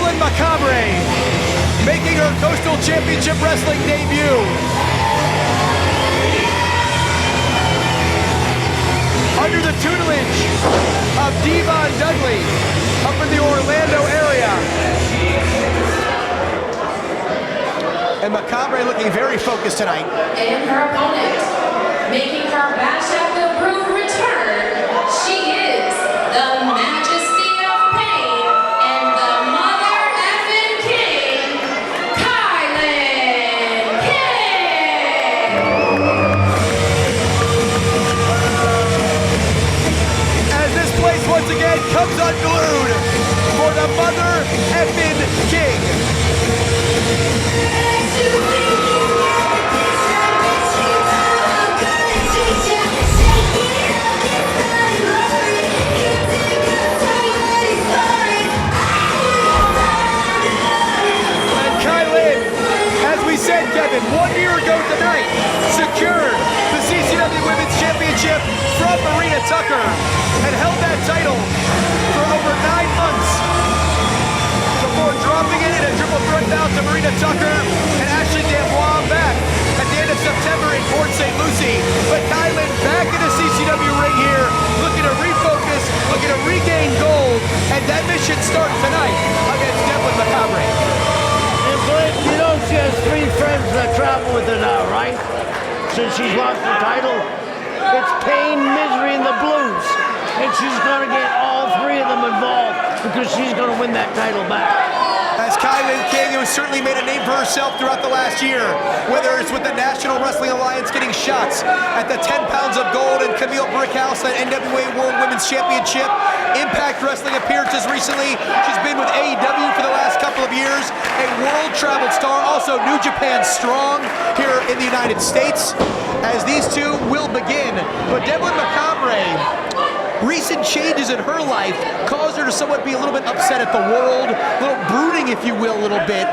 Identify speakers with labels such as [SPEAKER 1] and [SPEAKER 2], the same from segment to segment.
[SPEAKER 1] Develyn Macabre, making her Coastal Championship Wrestling debut. Under the tutelage of Devon Dudley, up in the Orlando area. And Macabre looking very focused tonight.
[SPEAKER 2] And her opponent, making her Bash at the Brew return, she is the Majesty of Pain and the Mother effing King, KiLynn.
[SPEAKER 1] As this place once again comes unglued for the Mother effing King. Said Kevin, 1 year ago tonight, secured the CCW Women's Championship from Marina Tucker and held that title for over 9 months before dropping it in a triple threat bout to Marina Tucker and Ashley D'Amboise back at the end of September in Port St. Lucie. But KiLynn back in the CCW ring here, looking to refocus, looking to regain gold, and that mission starts tonight against Develyn Macabre.
[SPEAKER 3] You know she has 3 friends that travel with her now, right? Since she's lost the title. It's pain, misery, and the blues. And she's going to get all 3 of them involved because she's going to win that title back.
[SPEAKER 1] As KiLynn King, who has certainly made a name for herself throughout the last year, whether it's with the National Wrestling Alliance getting shots at the 10 pounds of gold and Camille Brickhouse at NWA World Women's Championship, Impact Wrestling appearances recently. She's been with AEW for the last couple of years, a world-traveled star, also New Japan Strong here in the United States, as these two will begin. But Develyn Macabre, recent changes in her life caused her to somewhat be a little bit upset at the world, a little brooding, if you will, a little bit.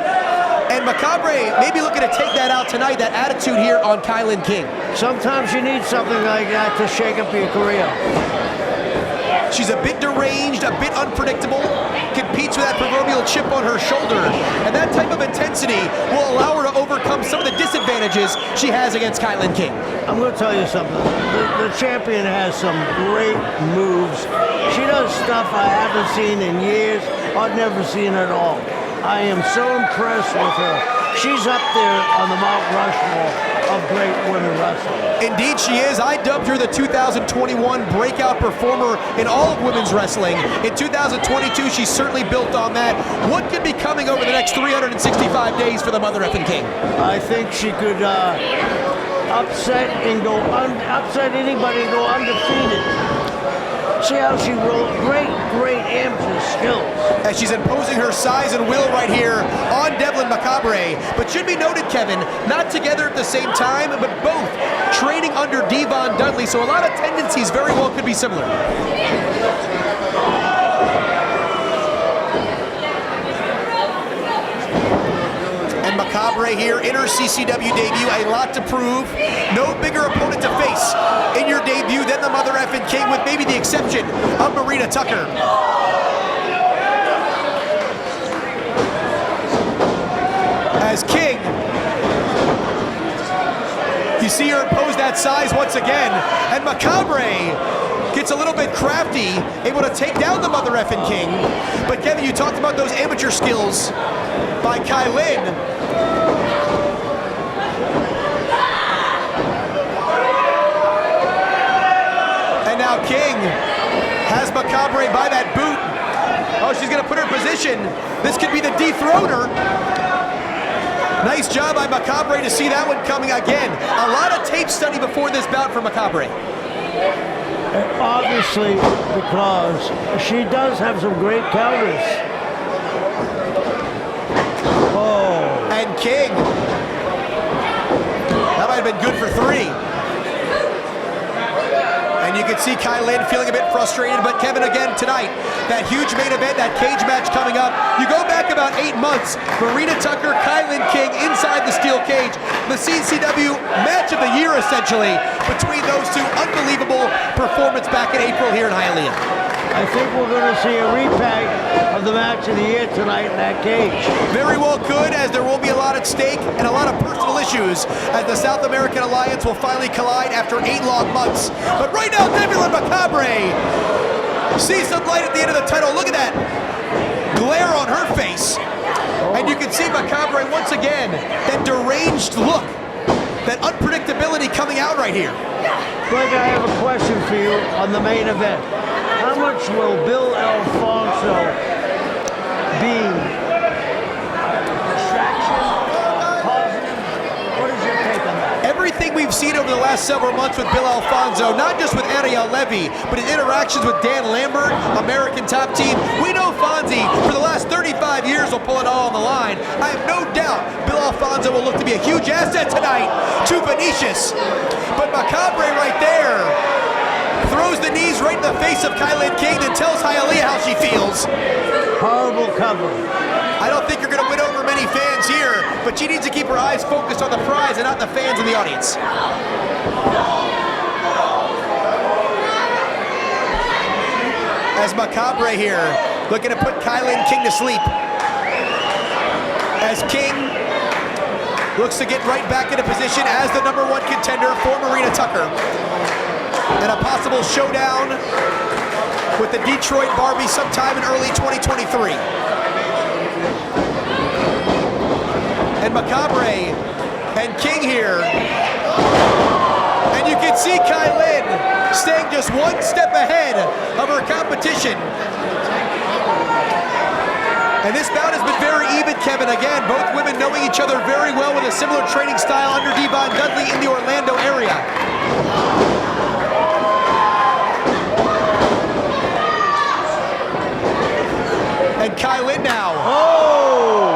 [SPEAKER 1] And Macabre maybe looking to take that out tonight, that attitude here on KiLynn King.
[SPEAKER 3] Sometimes you need something like that to shake up your career.
[SPEAKER 1] She's a bit deranged, a bit unpredictable, competes with that proverbial chip on her shoulder, and that type of intensity will allow her to overcome some of the disadvantages she has against KiLynn King.
[SPEAKER 3] I'm going to tell you something. The champion has some great moves. She does stuff I haven't seen in years. I've never seen at all. I am so impressed with her. She's up there on the Mount Rushmore of great women wrestling.
[SPEAKER 1] Indeed she is. I dubbed her the 2021 breakout performer in all of women's wrestling. In 2022, she's certainly built on that. What could be coming over the next 365 days for the Mother effing King?
[SPEAKER 3] I think she could upset anybody and go undefeated. See how she rolled. Great amateur skills.
[SPEAKER 1] As she's imposing her size and will right here on Develyn Macabre. But should be noted, Kevin, not together at the same time, but both training under Devon Dudley, so a lot of tendencies very well could be similar. And Macabre here in her CCW debut, a lot to prove. No bigger opponent to face in your debut than the Mother effing King, with maybe the exception of Marina Tucker. As King, you see her impose that size once again, and Macabre gets a little bit crafty, able to take down the Mother effing King. But Kevin, you talked about those amateur skills by KiLynn. And now King has Macabre by that boot. Oh, she's gonna put her in position. This could be the dethroner. Nice job by Macabre to see that one coming again. A lot of tape study before this bout for Macabre.
[SPEAKER 3] Obviously, because she does have some great counters. Oh.
[SPEAKER 1] And King. That might have been good for 3. And you can see KiLynn feeling a bit frustrated, but Kevin, again tonight, that huge main event, that cage match coming up. You go back about 8 months, Marina Tucker, KiLynn King inside the steel cage. The CCW match of the year, essentially, between those two. Unbelievable performance back in April here in Hialeah.
[SPEAKER 3] I think we're going to see a repack of the match of the year tonight in that cage.
[SPEAKER 1] Very well could, as there will be a lot at stake and a lot of personal issues as the South American Alliance will finally collide after 8 long months. But right now, Develyn Macabre sees some light at the end of the tunnel. Look at that glare on her face. And you can see Macabre once again, that deranged look, that unpredictability coming out right here.
[SPEAKER 3] Greg, I have a question for you on the main event. How much will Bill Alfonso be distraction, positive? What is your take on that?
[SPEAKER 1] Everything we've seen over the last several months with Bill Alfonso, not just with Ariel Levy, but in interactions with Dan Lambert, American Top Team, we know Fonzie for the last 35 years will pull it all on the line. I have no doubt Bill Alfonso will look to be a huge asset tonight to Vinicius. But Macabre right there throws the knees right in the face of KiLynn King and tells Hialeah how she feels.
[SPEAKER 3] Horrible cover.
[SPEAKER 1] I don't think you're going to win over many fans here, but she needs to keep her eyes focused on the prize and not the fans in the audience. As Macabre here, looking to put KiLynn King to sleep. As King looks to get right back into position as the #1 contender for Marina Tucker. And a possible showdown with the Detroit Barbie sometime in early 2023. And Macabre and King here. And you can see KiLynn staying just one step ahead of her competition. And this bout has been very even, Kevin. Again, both women knowing each other very well with a similar training style under Devon Dudley in the Orlando area. And KiLynn now.
[SPEAKER 3] Oh!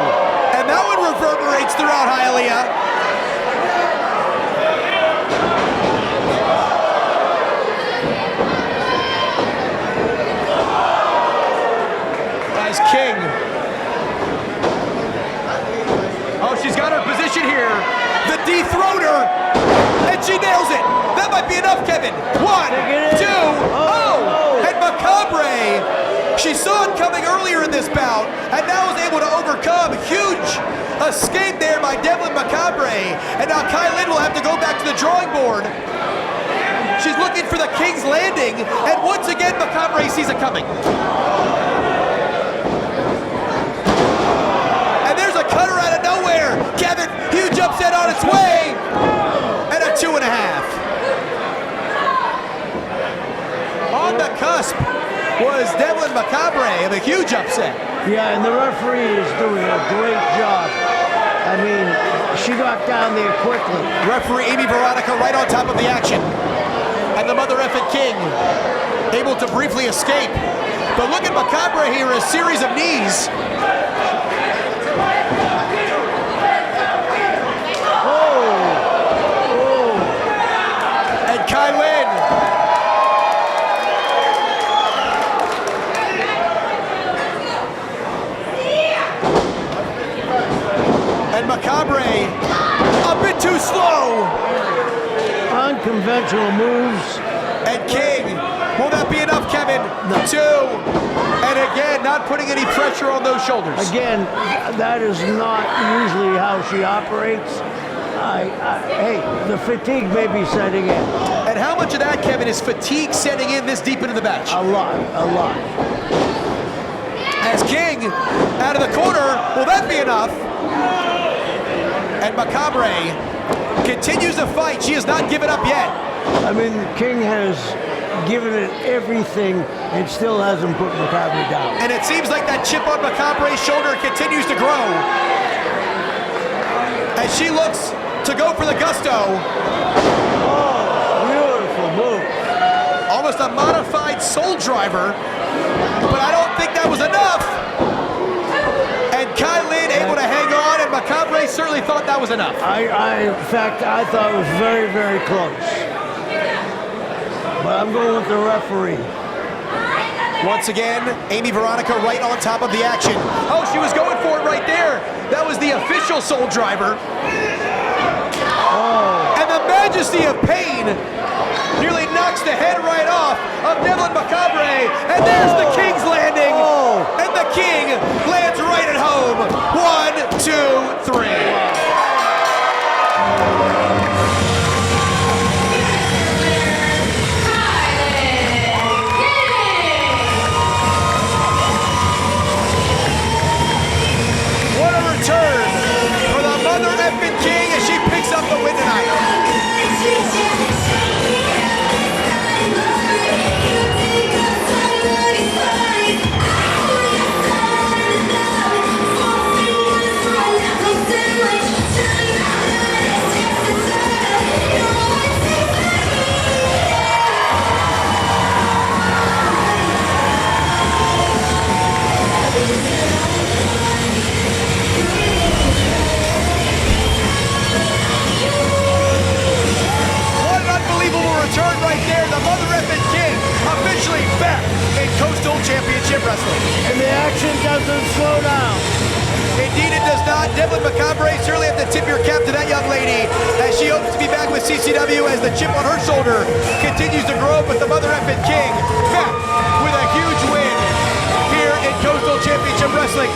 [SPEAKER 1] And that one reverberates throughout Hialeah. As King. Oh, she's got her position here. The dethroner. And she nails it. That might be enough, Kevin. 1, 2, oh! And Macabre. She saw it coming earlier in this bout, and now is able to overcome. Huge escape there by Develyn Macabre. And now KiLynn will have to go back to the drawing board. She's looking for the King's Landing, and once again, Macabre sees it coming. And there's a cutter out of nowhere. Kevin, huge upset on its way. And a 2.5. On the cusp was Develyn Macabre of a huge upset.
[SPEAKER 3] Yeah, and the referee is doing a great job. I mean, she got down there quickly.
[SPEAKER 1] Referee Amy Veronica right on top of the action. And the mother effing King able to briefly escape. But look at Macabre here, a series of knees. And KiLynn. And Macabre, a bit too slow.
[SPEAKER 3] Unconventional moves.
[SPEAKER 1] And King, will that be enough, Kevin?
[SPEAKER 3] No.
[SPEAKER 1] 2. And again, not putting any pressure on those shoulders.
[SPEAKER 3] Again, that is not usually how she operates. Hey, the fatigue may be setting in.
[SPEAKER 1] And how much of that, Kevin, is fatigue setting in this deep into the match?
[SPEAKER 3] A lot.
[SPEAKER 1] As King, out of the corner, will that be enough? And Macabre continues to fight. She has not given up yet.
[SPEAKER 3] I mean, King has given it everything and still hasn't put Macabre down.
[SPEAKER 1] And it seems like that chip on Macabre's shoulder continues to grow. As she looks to go for the gusto.
[SPEAKER 3] Oh, beautiful move.
[SPEAKER 1] Almost a modified soul driver. But I don't think that was enough. And KiLynn able to hang on, and Macabre certainly thought that was enough.
[SPEAKER 3] In fact, I thought it was very, very close. But I'm going with the referee.
[SPEAKER 1] Once again, Amy Veronica right on top of the action. Oh, she was going for it right there. That was the official soul driver.
[SPEAKER 3] Oh.
[SPEAKER 1] And the majesty of pain nearly knocks the head right off of Develyn Macabre, and there's the King's Landing, and the King lands right at home. 1, 2, 3. What a return for the mother effing King as she picks up the win tonight. What an unbelievable return right there. The mother effing King officially back in Coastal Championship Wrestling.
[SPEAKER 3] And the action doesn't slow down.
[SPEAKER 1] Indeed it does not. Develyn Macabre certainly have to tip your cap to that young lady as she hopes to be back with CCW as the chip on her shoulder continues to grow, but the mother effing King back with a huge win here in Coastal Championship Wrestling.